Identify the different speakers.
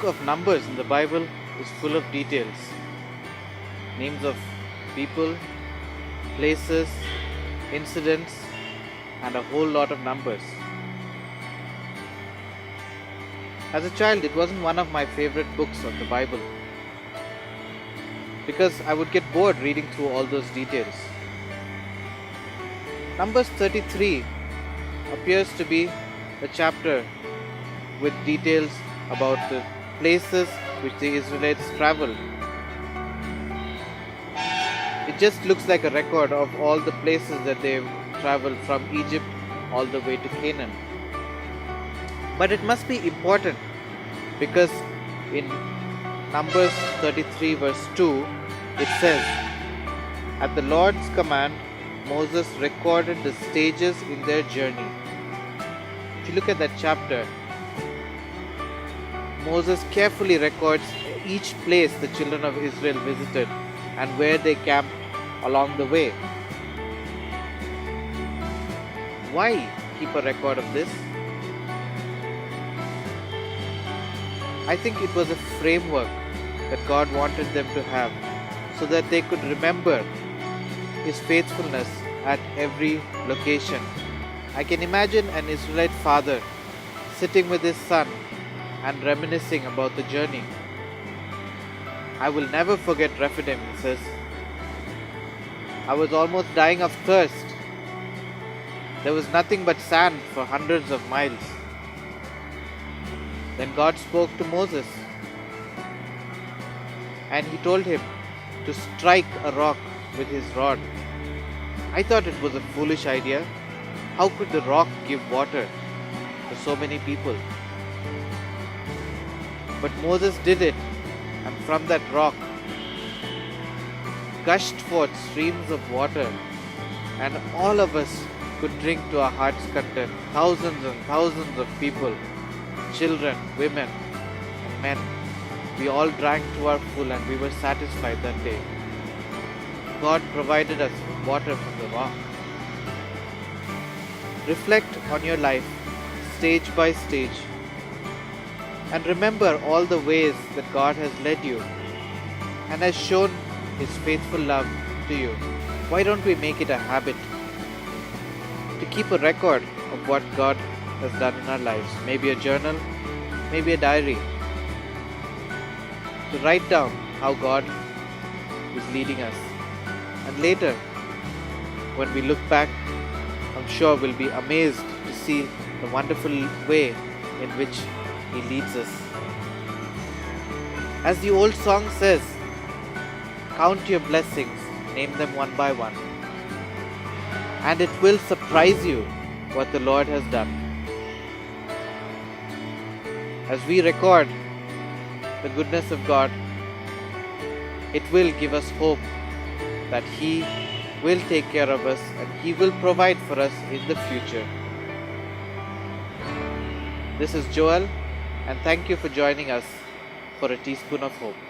Speaker 1: book of Numbers in the Bible is full of details. Names of people, places, incidents, and a whole lot of numbers. As a child, it wasn't one of my favorite books of the Bible because I would get bored reading through all those details. Numbers 33 appears to be a chapter with details about the places which the Israelites traveled. It just looks like a record of all the places that they traveled from Egypt all the way to Canaan. But it must be important because in Numbers 33 verse 2 it says, "At the Lord's command, Moses recorded the stages in their journey." If you look at that chapter, Moses carefully records each place the children of Israel visited and where they camped along the way. Why keep a record of this? I think it was a framework that God wanted them to have so that they could remember His faithfulness at every location. I can imagine an Israelite father sitting with his son and reminiscing about the journey. "I will never forget Rephidim," he says. "I was almost dying of thirst. There was nothing but sand for hundreds of miles." Then God spoke to Moses and He told him to strike a rock with his rod. I thought it was a foolish idea. How could the rock give water to so many people? But Moses did it, and from that rock gushed forth streams of water, and all of us could drink to our heart's content. Thousands and thousands of people, children, women, and men, we all drank to our full and we were satisfied that day. God provided us with water from the rock. Reflect on your life, stage by stage, and remember all the ways that God has led you and has shown His faithful love to you. Why don't we make it a habit to keep a record of what God has done in our lives? Maybe a journal, maybe a diary, to write down how God is leading us. And later, when we look back, I'm sure we'll be amazed to see the wonderful way in which He leads us. As the old song says, count your blessings, name them one by one, and it will surprise you what the Lord has done. As we record the goodness of God, it will give us hope that He will take care of us and He will provide for us in the future. This is Joel, and thank you for joining us for a teaspoon of hope.